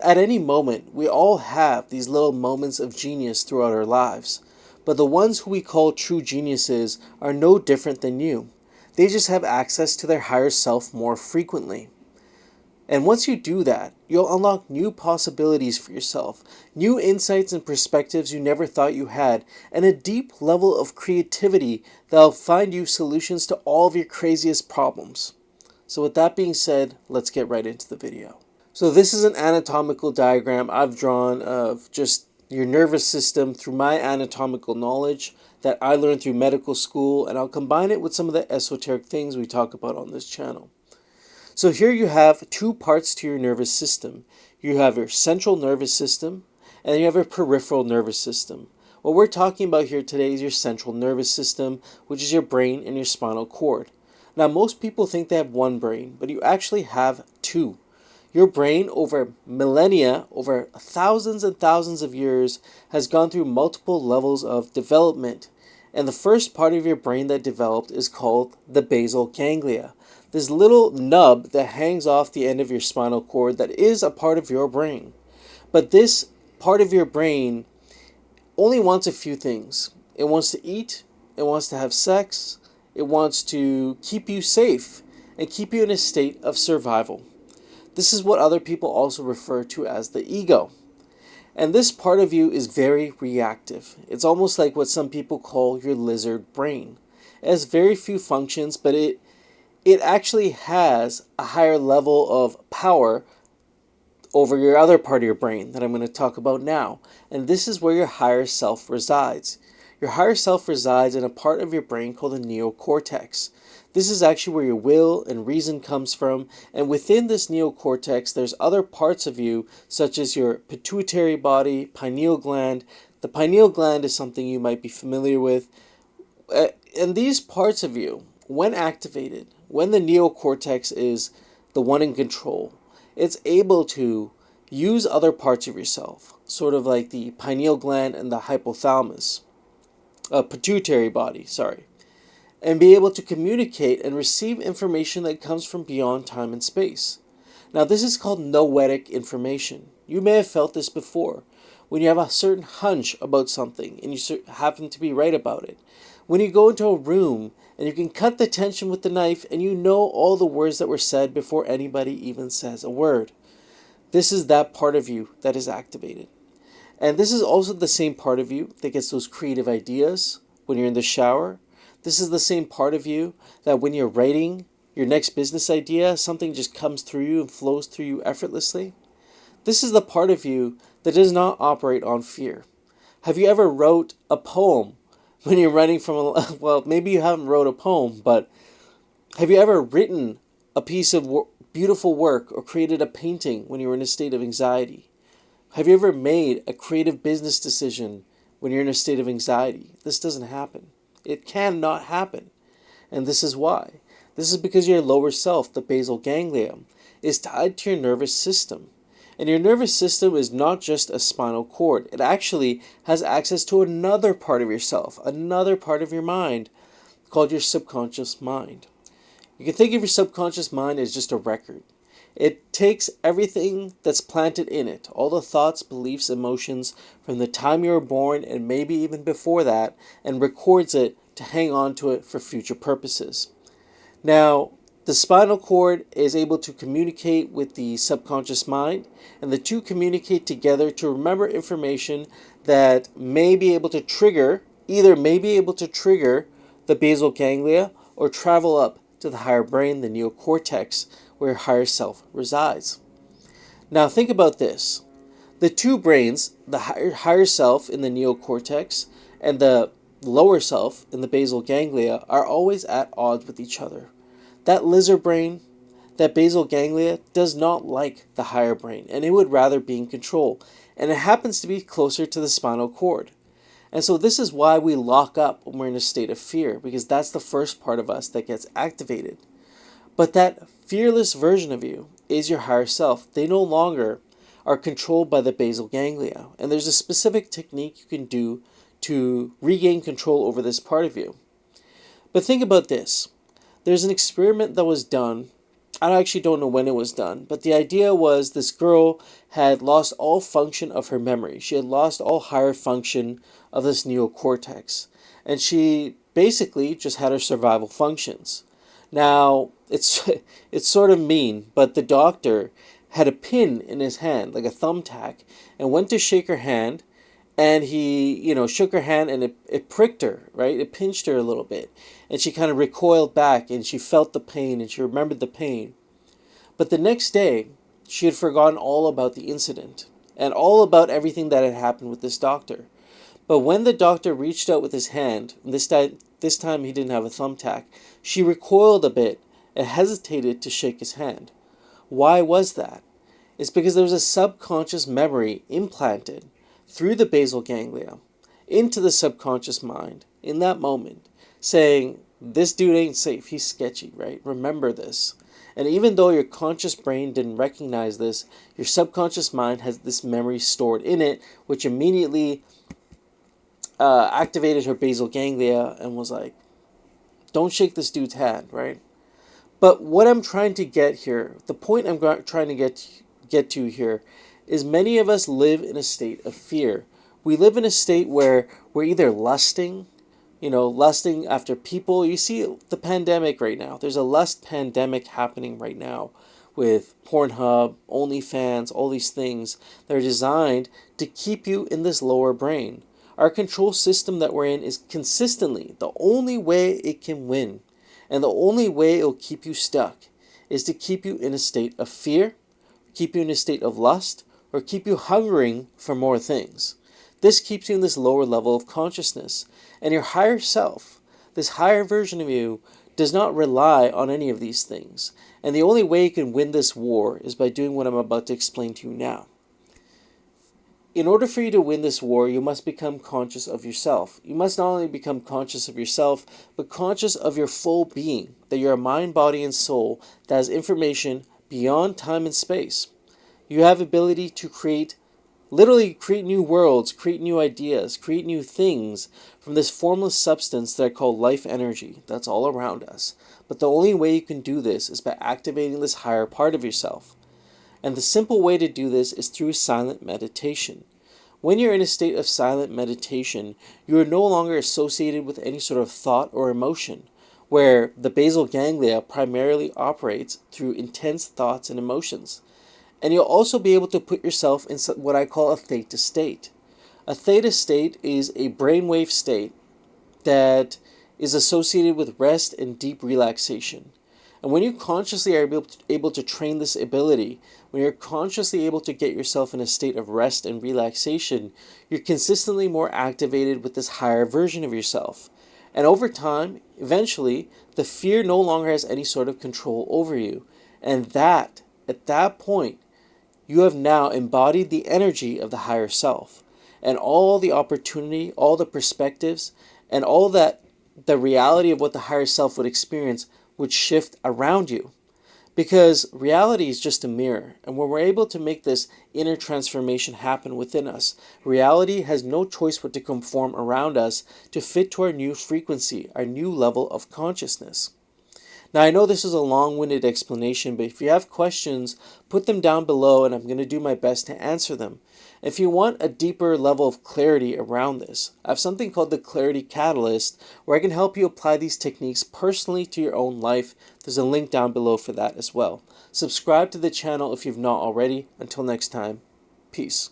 At any moment, we all have these little moments of genius throughout our lives, but the ones who we call true geniuses are no different than you. They just have access to their higher self more frequently. And once you do that, you'll unlock new possibilities for yourself, new insights and perspectives you never thought you had, and a deep level of creativity that'll find you solutions to all of your craziest problems. So, with that being said, let's get right into the video. So this is an anatomical diagram I've drawn of just your nervous system through my anatomical knowledge that I learned through medical school, and I'll combine it with some of the esoteric things we talk about on this channel. So here you have two parts to your nervous system. You have your central nervous system, and then you have your peripheral nervous system. What we're talking about here today is your central nervous system, which is your brain and your spinal cord. Now, most people think they have one brain, but you actually have two. Your brain, over millennia, over thousands and thousands of years, has gone through multiple levels of development. And the first part of your brain that developed is called the basal ganglia. This little nub that hangs off the end of your spinal cord that is a part of your brain. But this part of your brain only wants a few things. It wants to eat, it wants to have sex, it wants to keep you safe and keep you in a state of survival. This is what other people also refer to as the ego. And this part of you is very reactive. It's almost like what some people call your lizard brain. It has very few functions, but it actually has a higher level of power over your other part of your brain that I'm going to talk about now. And this is where your higher self resides. Your higher self resides in a part of your brain called the neocortex. This is actually where your will and reason comes from, and within this neocortex, there's other parts of you, such as your pituitary body, pineal gland. The pineal gland is something you might be familiar with. And these parts of you, when activated, when the neocortex is the one in control, it's able to use other parts of yourself, sort of like the pineal gland and the hypothalamus, pituitary body, sorry, and be able to communicate and receive information that comes from beyond time and space. Now, this is called noetic information. You may have felt this before, when you have a certain hunch about something and you happen to be right about it. When you go into a room and you can cut the tension with the knife and you know all the words that were said before anybody even says a word. This is that part of you that is activated. And this is also the same part of you that gets those creative ideas when you're in the shower. This is the same part of you that when you're writing your next business idea, something just comes through you and flows through you effortlessly. This is the part of you that does not operate on fear. Have you ever wrote a poem when you're running from a, well, maybe you haven't wrote a poem, but have you ever written a piece of beautiful work or created a painting when you were in a state of anxiety? Have you ever made a creative business decision when you're in a state of anxiety? This doesn't happen. It cannot happen. And this is why. This is because your lower self, the basal ganglia, is tied to your nervous system. And your nervous system is not just a spinal cord. It actually has access to another part of yourself, another part of your mind, called your subconscious mind. You can think of your subconscious mind as just a record. It takes everything that's planted in it, all the thoughts, beliefs, emotions from the time you were born and maybe even before that, and records it to hang on to it for future purposes. Now, the spinal cord is able to communicate with the subconscious mind, and the two communicate together to remember information that may be able to trigger, either may be able to trigger the basal ganglia or travel up to the higher brain, the neocortex, where your higher self resides. Now think about this. The two brains, the higher self in the neocortex and the lower self in the basal ganglia, are always at odds with each other. That lizard brain, that basal ganglia, does not like the higher brain, and it would rather be in control. And it happens to be closer to the spinal cord. And so this is why we lock up when we're in a state of fear, because that's the first part of us that gets activated. But that fearless version of you is your higher self. They no longer are controlled by the basal ganglia. And there's a specific technique you can do to regain control over this part of you. But think about this. There's an experiment that was done I actually don't know when it was done, but the idea was this girl had lost all function of her memory. She had lost all higher function of this neocortex. And she basically just had her survival functions. Now, it's sort of mean, but the doctor had a pin in his hand, like a thumbtack, and went to shake her hand, and he, shook her hand, and it pricked her, right? It pinched her a little bit, and she kind of recoiled back, and she felt the pain, and she remembered the pain. But the next day, she had forgotten all about the incident, and all about everything that had happened with this doctor. But when the doctor reached out with his hand, and this time he didn't have a thumbtack, she recoiled a bit and hesitated to shake his hand. Why was that? It's because there was a subconscious memory implanted through the basal ganglia into the subconscious mind in that moment, saying, this dude ain't safe, he's sketchy, right? Remember this. And even though your conscious brain didn't recognize this, your subconscious mind has this memory stored in it, which immediately activated her basal ganglia and was like, don't shake this dude's hand, right? But what I'm trying to get here, the point I'm trying to get to here, is many of us live in a state of fear. We live in a state where we're either lusting after people. You see the pandemic right now. There's a lust pandemic happening right now with Pornhub, OnlyFans, all these things that are designed to keep you in this lower brain. Our control system that we're in is consistently the only way it can win. And the only way it'll keep you stuck is to keep you in a state of fear, keep you in a state of lust, or keep you hungering for more things. This keeps you in this lower level of consciousness. And your higher self, this higher version of you, does not rely on any of these things. And the only way you can win this war is by doing what I'm about to explain to you now. In order for you to win this war, you must become conscious of yourself. You must not only become conscious of yourself, but conscious of your full being, that you're a mind, body, and soul that has information beyond time and space. You have ability to literally create new worlds, create new ideas, create new things from this formless substance that I call life energy that's all around us. But the only way you can do this is by activating this higher part of yourself. And the simple way to do this is through silent meditation. When you're in a state of silent meditation, you are no longer associated with any sort of thought or emotion, where the basal ganglia primarily operates through intense thoughts and emotions. And you'll also be able to put yourself in what I call a theta state. A theta state is a brainwave state that is associated with rest and deep relaxation. And when you consciously are able to train this ability, when you're consciously able to get yourself in a state of rest and relaxation, you're consistently more activated with this higher version of yourself. And over time, eventually, the fear no longer has any sort of control over you. And at that point, you have now embodied the energy of the higher self. And all the opportunity, all the perspectives, and all that the reality of what the higher self would experience would shift around you. Because reality is just a mirror, and when we're able to make this inner transformation happen within us, reality has no choice but to conform around us to fit to our new frequency, our new level of consciousness. Now, I know this is a long-winded explanation, but if you have questions, put them down below and I'm going to do my best to answer them. If you want a deeper level of clarity around this, I have something called the Clarity Catalyst, where I can help you apply these techniques personally to your own life. There's a link down below for that as well. Subscribe to the channel if you've not already. Until next time, peace.